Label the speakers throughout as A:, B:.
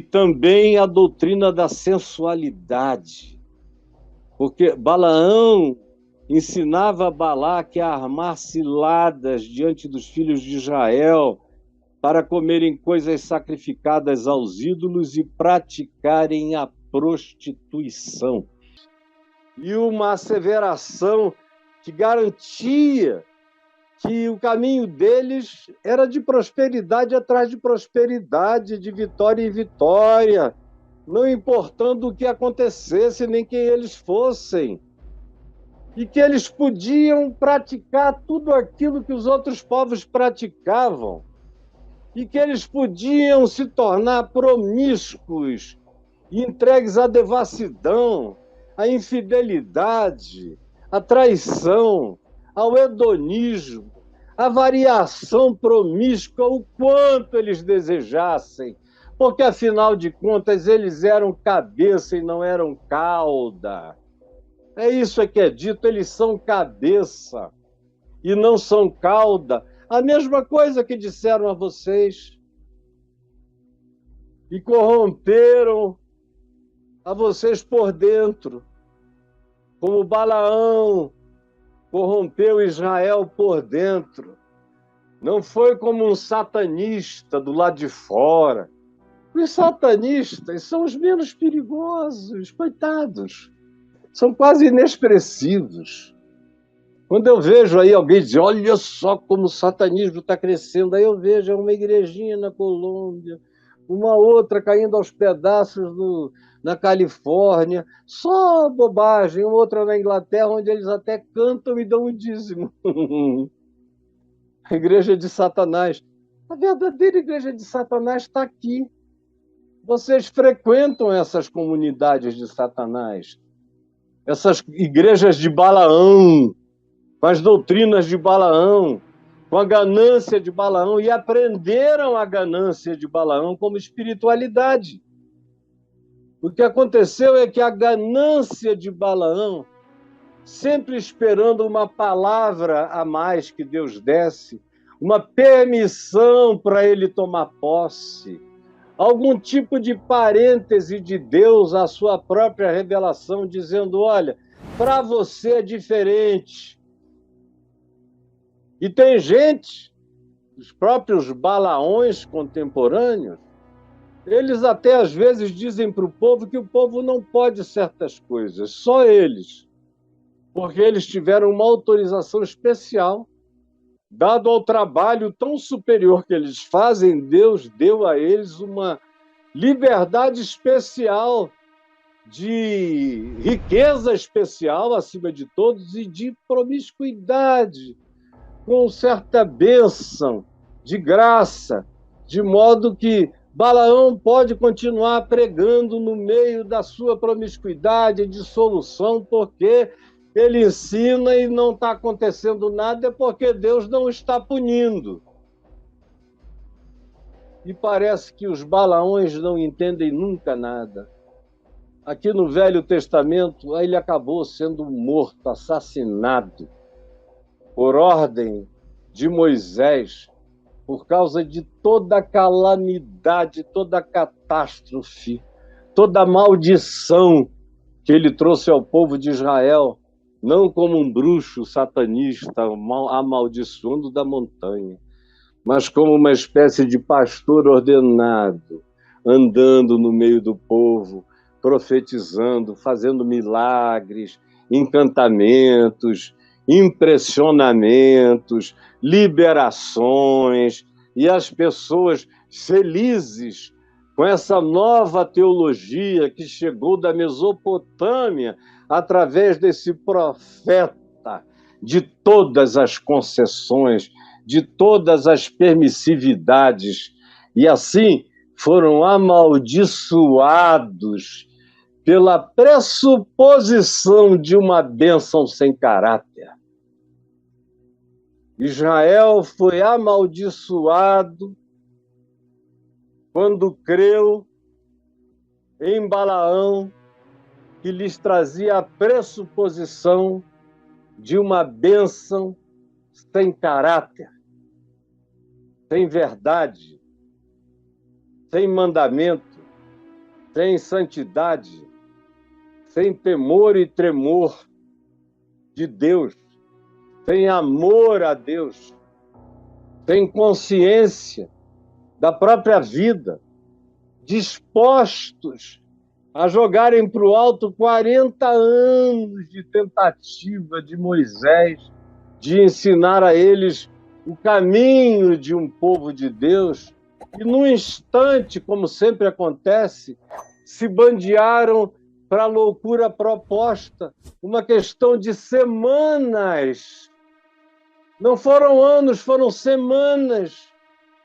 A: Também a doutrina da sensualidade, porque Balaão ensinava Balaque a armar ciladas diante dos filhos de Israel para comerem coisas sacrificadas aos ídolos e praticarem a prostituição. E uma asseveração que garantia que o caminho deles era de prosperidade atrás de prosperidade, de vitória em vitória, não importando o que acontecesse nem quem eles fossem. E que eles podiam praticar tudo aquilo que os outros povos praticavam. E que eles podiam se tornar promíscuos, entregues à devassidão, à infidelidade, à traição, ao hedonismo, à variação promíscua, o quanto eles desejassem, porque, afinal de contas, eles eram cabeça e não eram cauda. É isso que é dito, eles são cabeça e não são cauda. A mesma coisa que disseram a vocês. E corromperam a vocês por dentro, como Balaão corrompeu Israel por dentro. Não foi como um satanista do lado de fora. Os satanistas são os menos perigosos, coitados. São quase inexpressivos. Quando eu vejo aí alguém dizer, olha só como o satanismo está crescendo, aí eu vejo uma igrejinha na Colômbia, uma outra caindo aos pedaços na Califórnia, só bobagem, outra na Inglaterra, onde eles até cantam e dão um dízimo. A igreja de Satanás. A verdadeira igreja de Satanás está aqui. Vocês frequentam essas comunidades de Satanás, essas igrejas de Balaão, com as doutrinas de Balaão, com a ganância de Balaão, e aprenderam a ganância de Balaão como espiritualidade. O que aconteceu é que a ganância de Balaão, sempre esperando uma palavra a mais que Deus desse, uma permissão para ele tomar posse, algum tipo de parêntese de Deus à sua própria revelação, dizendo, olha, para você é diferente. E tem gente, os próprios Balaões contemporâneos, eles até às vezes dizem para o povo que o povo não pode certas coisas, só eles, porque eles tiveram uma autorização especial, dado ao trabalho tão superior que eles fazem, Deus deu a eles uma liberdade especial, de riqueza especial acima de todos e de promiscuidade, com certa bênção, de graça, de modo que Balaão pode continuar pregando no meio da sua promiscuidade, dissolução, porque ele ensina e não está acontecendo nada, é porque Deus não está punindo. E parece que os Balaões não entendem nunca nada. Aqui no Velho Testamento, ele acabou sendo morto, assassinado, por ordem de Moisés, por causa de toda a calamidade, toda a catástrofe, toda a maldição que ele trouxe ao povo de Israel, não como um bruxo satanista amaldiçoando da montanha, mas como uma espécie de pastor ordenado, andando no meio do povo, profetizando, fazendo milagres, encantamentos, impressionamentos, liberações, e as pessoas felizes com essa nova teologia que chegou da Mesopotâmia através desse profeta de todas as concessões, de todas as permissividades, e assim foram amaldiçoados pela pressuposição de uma bênção sem caráter. Israel foi amaldiçoado quando creu em Balaão, que lhes trazia a pressuposição de uma bênção sem caráter, sem verdade, sem mandamento, sem santidade, sem temor e tremor de Deus, sem amor a Deus, sem consciência da própria vida, dispostos a jogarem para o alto 40 anos de tentativa de Moisés de ensinar a eles o caminho de um povo de Deus, e num instante, como sempre acontece, se bandearam para a loucura proposta, uma questão de semanas. Não foram anos, foram semanas.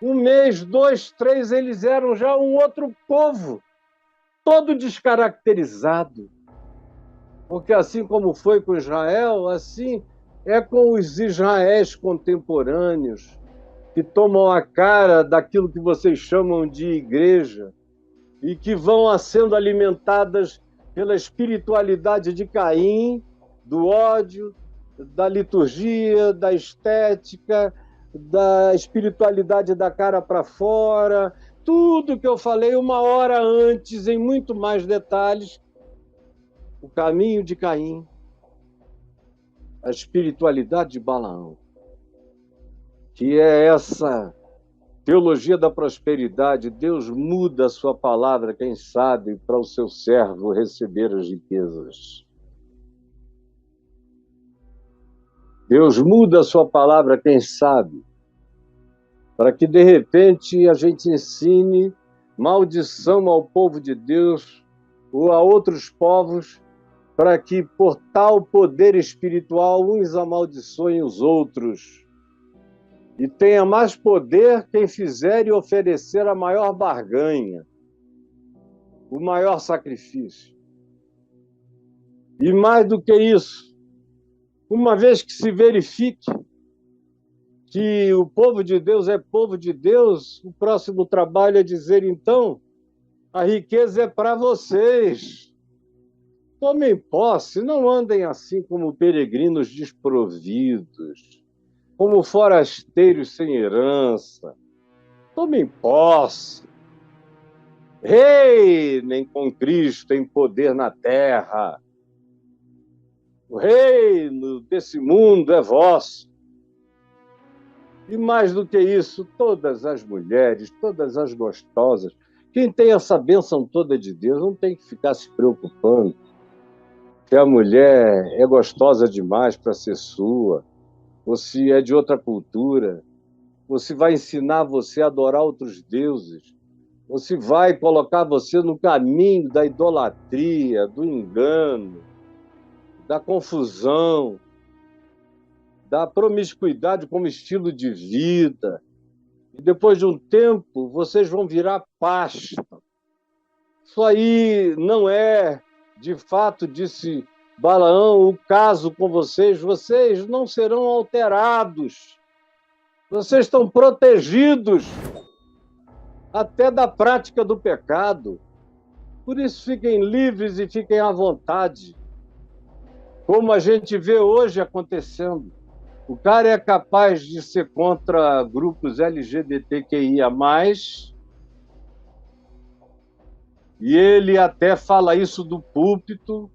A: 1 mês, 2, 3, eles eram já um outro povo, todo descaracterizado. Porque assim como foi com Israel, assim é com os Israéis contemporâneos, que tomam a cara daquilo que vocês chamam de igreja e que vão sendo alimentadas pela espiritualidade de Caim, do ódio, da liturgia, da estética, da espiritualidade da cara para fora, tudo que eu falei 1 hora antes, em muito mais detalhes, o caminho de Caim, a espiritualidade de Balaão, que é essa teologia da prosperidade. Deus muda a sua palavra, quem sabe, para o seu servo receber as riquezas. Deus muda a sua palavra, quem sabe, para que, de repente, a gente ensine maldição ao povo de Deus ou a outros povos, para que, por tal poder espiritual, uns amaldiçoem os outros. E tenha mais poder quem fizer e oferecer a maior barganha, o maior sacrifício. E mais do que isso, uma vez que se verifique que o povo de Deus é povo de Deus, o próximo trabalho é dizer, então, a riqueza é para vocês. Tomem posse, não andem assim como peregrinos desprovidos, como forasteiros sem herança. Tomem posse. Reinem com Cristo em poder na terra. O reino desse mundo é vosso. E mais do que isso, todas as mulheres, todas as gostosas, quem tem essa bênção toda de Deus não tem que ficar se preocupando que a mulher é gostosa demais para ser sua, ou se é de outra cultura, ou se vai ensinar você a adorar outros deuses, ou se vai colocar você no caminho da idolatria, do engano, da confusão, da promiscuidade como estilo de vida. E depois de um tempo, vocês vão virar pasta. Isso aí não é, de fato, disse Balaão, o caso com vocês. Vocês não serão alterados. Vocês estão protegidos até da prática do pecado. Por isso, fiquem livres e fiquem à vontade. Como a gente vê hoje acontecendo. O cara é capaz de ser contra grupos LGBTQIA+, e ele até fala isso do púlpito,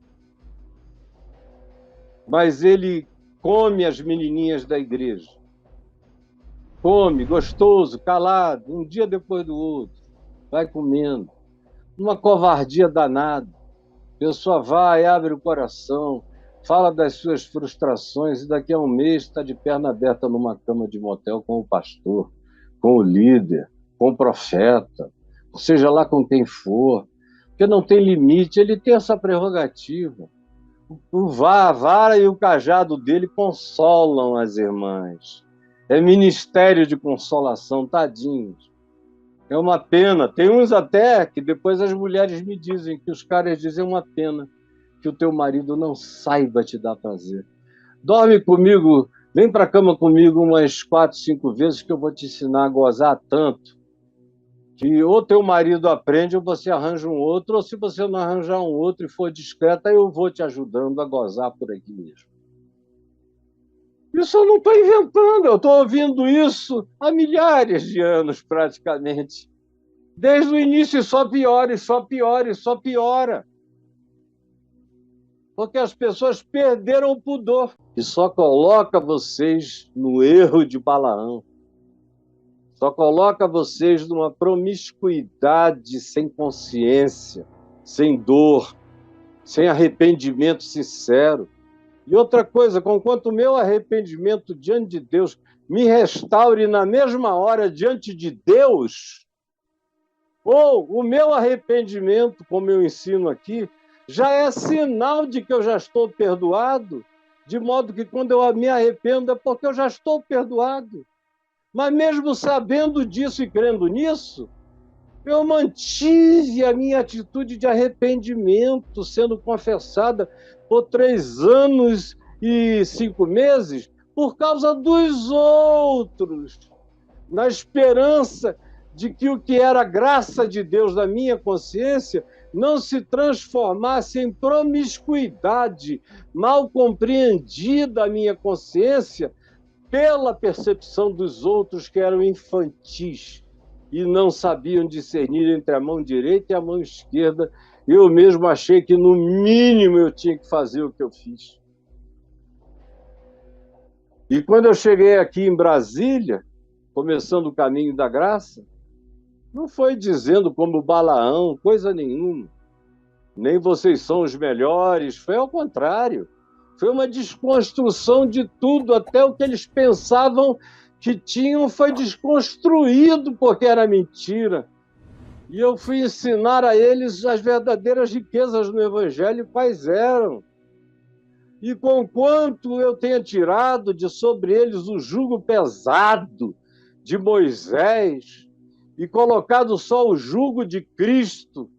A: mas ele come as menininhas da igreja. Come, gostoso, calado, um dia depois do outro, vai comendo. Uma covardia danada. A pessoa vai, abre o coração, fala das suas frustrações e daqui a um mês está de perna aberta numa cama de motel com o pastor, com o líder, com o profeta, seja lá com quem for, porque não tem limite, ele tem essa prerrogativa. A vara e o cajado dele consolam as irmãs. É ministério de consolação, tadinhos. É uma pena. Tem uns até que depois as mulheres me dizem, que os caras dizem uma pena que o teu marido não saiba te dar prazer. Dorme comigo, vem para a cama comigo umas 4, 5 vezes que eu vou te ensinar a gozar tanto que ou teu marido aprende ou você arranja um outro, ou se você não arranjar um outro e for discreta, eu vou te ajudando a gozar por aqui mesmo. Isso eu não estou inventando, eu estou ouvindo isso há milhares de anos praticamente. Desde o início só piora, só piora, só piora. Porque as pessoas perderam o pudor. E só coloca vocês no erro de Balaão. Só coloca vocês numa promiscuidade sem consciência, sem dor, sem arrependimento sincero. E outra coisa, conquanto o meu arrependimento diante de Deus me restaure na mesma hora diante de Deus, ou o meu arrependimento, como eu ensino aqui, já é sinal de que eu já estou perdoado, de modo que quando eu me arrependo é porque eu já estou perdoado. Mas mesmo sabendo disso e crendo nisso, eu mantive a minha atitude de arrependimento, sendo confessada por 3 anos e 5 meses, por causa dos outros, na esperança de que o que era graça de Deus na minha consciência não se transformasse em promiscuidade mal compreendida a minha consciência pela percepção dos outros que eram infantis e não sabiam discernir entre a mão direita e a mão esquerda. Eu mesmo achei que, no mínimo, eu tinha que fazer o que eu fiz. E quando eu cheguei aqui em Brasília, começando o caminho da graça, não foi dizendo como Balaão, coisa nenhuma. Nem vocês são os melhores, foi ao contrário. Foi uma desconstrução de tudo, até o que eles pensavam que tinham foi desconstruído porque era mentira. E eu fui ensinar a eles as verdadeiras riquezas no Evangelho, quais eram. E conquanto eu tenha tirado de sobre eles o jugo pesado de Moisés e colocado só o jugo de Cristo,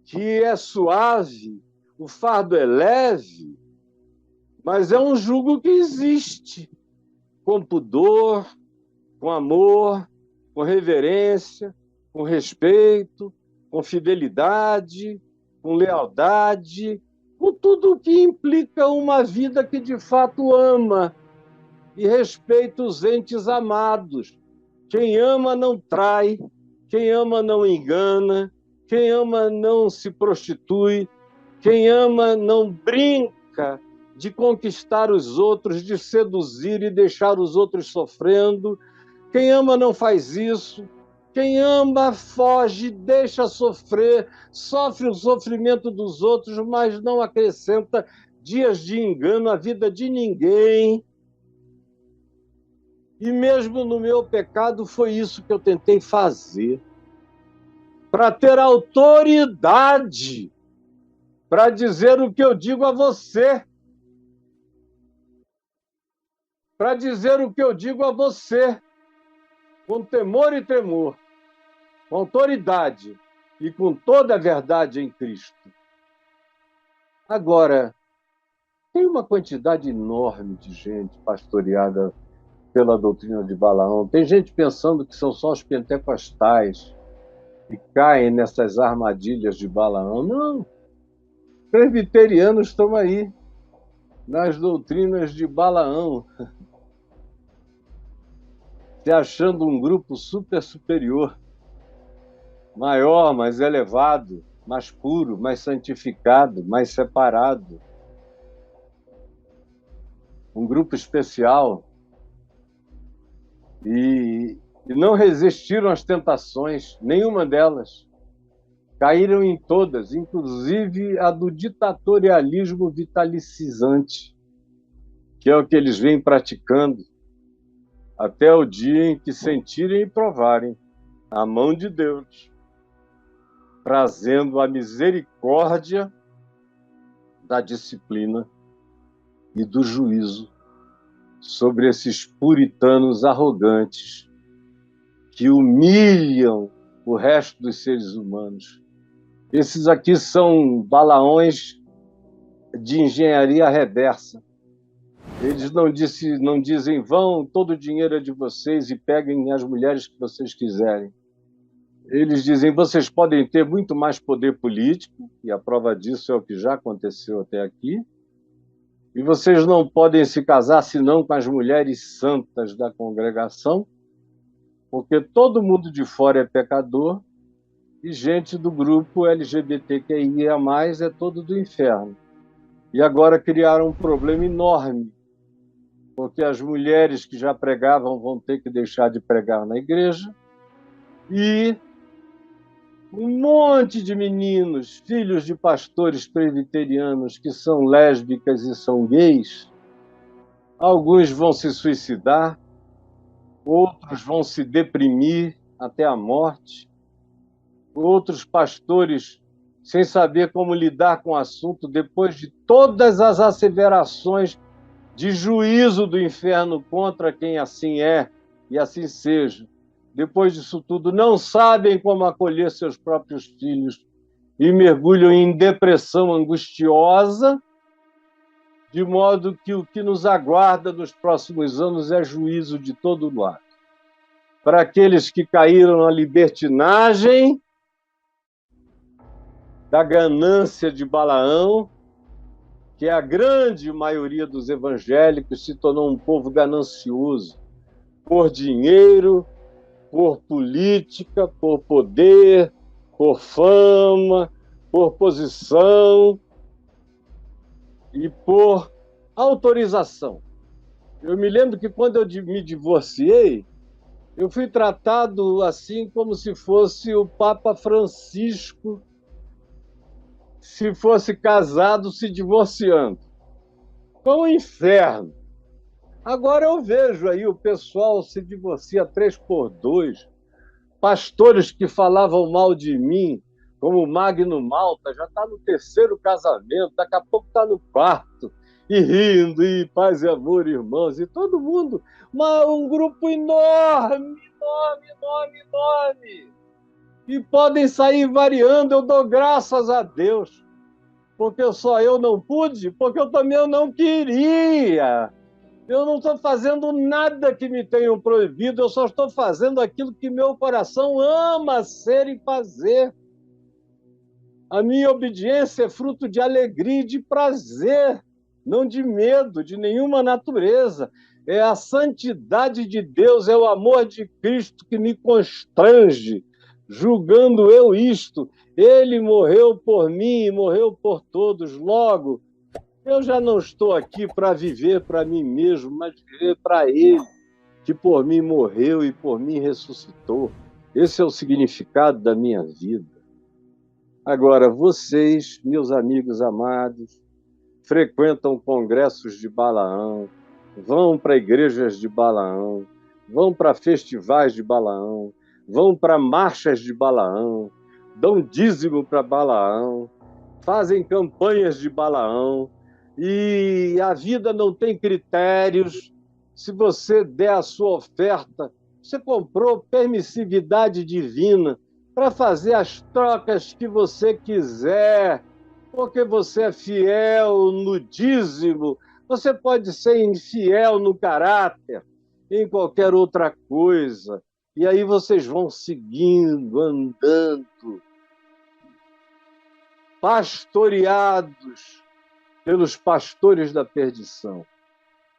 A: que é suave, o fardo é leve, mas é um jugo que existe, com pudor, com amor, com reverência, com respeito, com fidelidade, com lealdade, com tudo o que implica uma vida que de fato ama e respeita os entes amados. Quem ama não trai, quem ama não engana, quem ama não se prostitui, quem ama não brinca de conquistar os outros, de seduzir e deixar os outros sofrendo. Quem ama não faz isso. Quem ama foge, deixa sofrer, sofre o sofrimento dos outros, mas não acrescenta dias de engano à vida de ninguém. E mesmo no meu pecado foi isso que eu tentei fazer. Para ter autoridade, para dizer o que eu digo a você. Para dizer o que eu digo a você, com temor e tremor, com autoridade e com toda a verdade em Cristo. Agora, tem uma quantidade enorme de gente pastoreada pela doutrina de Balaão. Tem gente pensando que são só os pentecostais que caem nessas armadilhas de Balaão. Não, presbiterianos estão aí, nas doutrinas de Balaão, se achando um grupo super superior, maior, mais elevado, mais puro, mais santificado, mais separado. Um grupo especial. E não resistiram às tentações, nenhuma delas. Caíram em todas, inclusive a do ditatorialismo vitalicizante, que é o que eles vêm praticando até o dia em que sentirem e provarem a mão de Deus, trazendo a misericórdia da disciplina e do juízo sobre esses puritanos arrogantes que humilham o resto dos seres humanos. Esses aqui são balaões de engenharia reversa. Eles não dizem, vão, todo o dinheiro é de vocês e peguem as mulheres que vocês quiserem. Eles dizem, vocês podem ter muito mais poder político, e a prova disso é o que já aconteceu até aqui, e vocês não podem se casar senão com as mulheres santas da congregação, porque todo mundo de fora é pecador, e gente do grupo LGBTQIA+, é todo do inferno. E agora criaram um problema enorme, porque as mulheres que já pregavam vão ter que deixar de pregar na igreja, e um monte de meninos, filhos de pastores presbiterianos, que são lésbicas e são gays, alguns vão se suicidar, outros vão se deprimir até a morte, outros pastores sem saber como lidar com o assunto, depois de todas as asseverações de juízo do inferno contra quem assim é, e assim seja. Depois disso tudo, não sabem como acolher seus próprios filhos e mergulham em depressão angustiosa, de modo que o que nos aguarda nos próximos anos é juízo de todo lado. Para aqueles que caíram na libertinagem, da ganância de Balaão, que a grande maioria dos evangélicos se tornou um povo ganancioso por dinheiro, por política, por poder, por fama, por posição e por autorização. Eu me lembro que quando eu me divorciei, eu fui tratado assim como se fosse o Papa Francisco se fosse casado se divorciando. Foi um inferno. Agora eu vejo aí o pessoal se divorcia 3x2, pastores que falavam mal de mim, como o Magno Malta, já está no 3º casamento, daqui a pouco está no 4º, e rindo, e paz e amor, irmãos, e todo mundo, um grupo enorme, enorme, e podem sair variando, eu dou graças a Deus, porque só eu não pude, porque eu também não queria. Eu não estou fazendo nada que me tenham proibido, eu só estou fazendo aquilo que meu coração ama ser e fazer. A minha obediência é fruto de alegria e de prazer, não de medo, de nenhuma natureza. É a santidade de Deus, é o amor de Cristo que me constrange, julgando eu isto. Ele morreu por mim e morreu por todos. Logo, eu já não estou aqui para viver para mim mesmo, mas viver para Ele, que por mim morreu e por mim ressuscitou. Esse é o significado da minha vida. Agora, vocês, meus amigos amados, frequentam congressos de Balaão, vão para igrejas de Balaão, vão para festivais de Balaão, vão para marchas de Balaão, dão dízimo para Balaão, fazem campanhas de Balaão, e a vida não tem critérios. Se você der a sua oferta, você comprou permissividade divina para fazer as trocas que você quiser, porque você é fiel no dízimo. Você pode ser infiel no caráter, em qualquer outra coisa. E aí vocês vão seguindo, andando, pastoreados pelos pastores da perdição,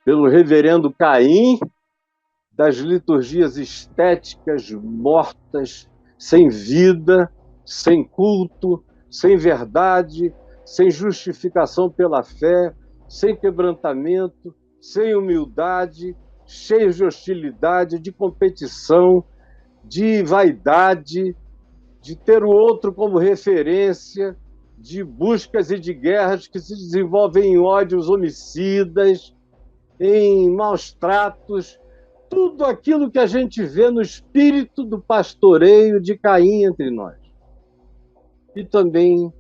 A: pelo reverendo Caim, das liturgias estéticas mortas, sem vida, sem culto, sem verdade, sem justificação pela fé, sem quebrantamento, sem humildade, cheios de hostilidade, de competição, de vaidade, de ter o outro como referência, de buscas e de guerras que se desenvolvem em ódios homicidas, em maus tratos, tudo aquilo que a gente vê no espírito do pastoreio de Caim entre nós. E também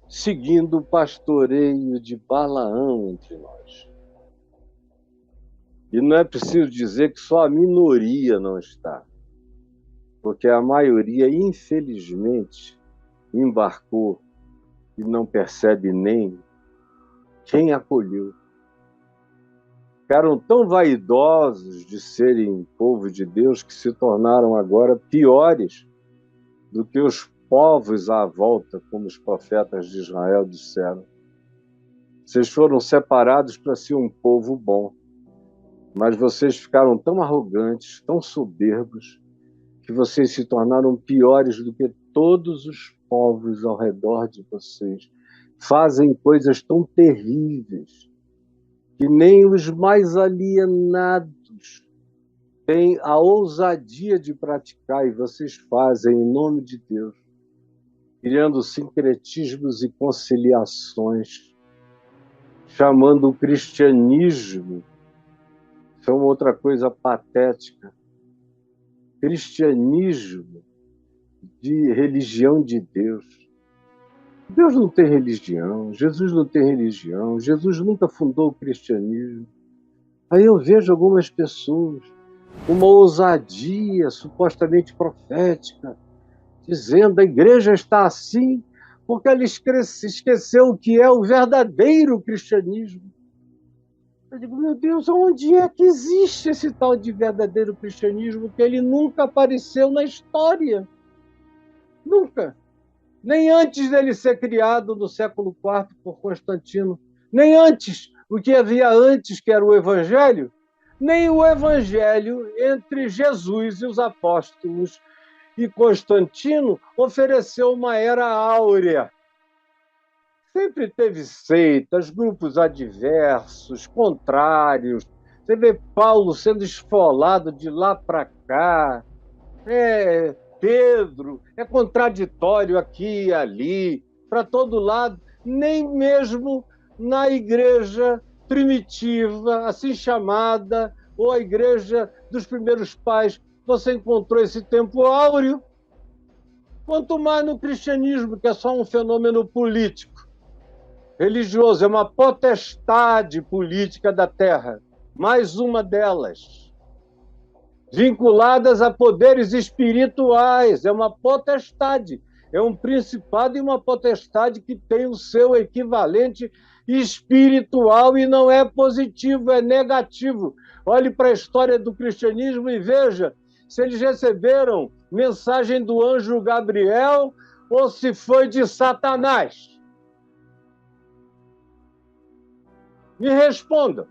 A: seguindo o pastoreio de Balaão entre nós. E não é preciso dizer que só a minoria não está, porque a maioria, infelizmente, embarcou e não percebe nem quem acolheu. Ficaram tão vaidosos de serem povo de Deus que se tornaram agora piores do que os povos à volta, como os profetas de Israel disseram. Vocês foram separados para ser um povo bom, mas vocês ficaram tão arrogantes, tão soberbos, que que vocês se tornaram piores do que todos os povos ao redor de vocês. Fazem coisas tão terríveis que nem os mais alienados têm a ousadia de praticar, e vocês fazem em nome de Deus, criando sincretismos e conciliações, chamando o cristianismo, isso é uma outra coisa patética, cristianismo de religião de Deus. Deus não tem religião, Jesus não tem religião, Jesus nunca fundou o cristianismo. Aí eu vejo algumas pessoas com uma ousadia supostamente profética, dizendo a igreja está assim porque ela esqueceu o que é o verdadeiro cristianismo. Eu digo, meu Deus, onde é que existe esse tal de verdadeiro cristianismo que ele nunca apareceu na história? Nunca. Nem antes dele ser criado no século IV por Constantino, nem antes, o que havia antes, que era o Evangelho, nem o Evangelho entre Jesus e os apóstolos e Constantino ofereceu uma era áurea. Sempre teve seitas, grupos adversos, contrários. Você vê Paulo sendo esfolado de lá para cá. Pedro é contraditório aqui e ali, para todo lado. Nem mesmo na igreja primitiva, assim chamada, ou a igreja dos primeiros pais, você encontrou esse tempo áureo. Quanto mais no cristianismo, que é só um fenômeno político. Religioso, é uma potestade política da terra, mais uma delas, vinculadas a poderes espirituais, é uma potestade, é um principado e uma potestade que tem o seu equivalente espiritual e não é positivo, é negativo. Olhe para a história do cristianismo e veja se eles receberam mensagem do anjo Gabriel ou se foi de Satanás. Me responda.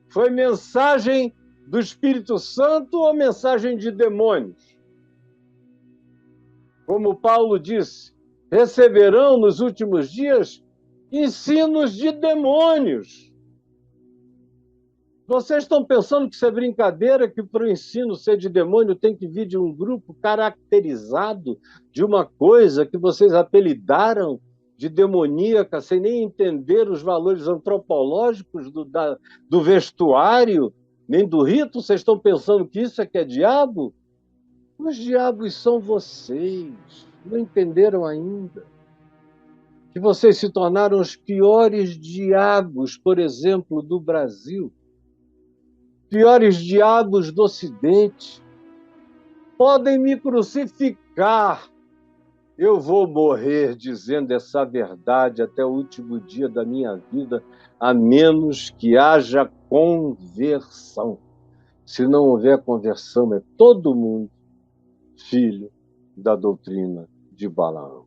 A: Foi mensagem do Espírito Santo ou mensagem de demônios? Como Paulo disse, receberão nos últimos dias ensinos de demônios. Vocês estão pensando que isso é brincadeira, que para o ensino ser de demônio tem que vir de um grupo caracterizado de uma coisa que vocês apelidaram de demoníaca, sem nem entender os valores antropológicos do vestuário, nem do rito? Vocês estão pensando que isso é que é diabo? Os diabos são vocês, não entenderam ainda. Que vocês se tornaram os piores diabos, por exemplo, do Brasil, piores diabos do Ocidente. Podem me crucificar, eu vou morrer dizendo essa verdade até o último dia da minha vida, a menos que haja conversão. Se não houver conversão, é todo mundo filho da doutrina de Balaão.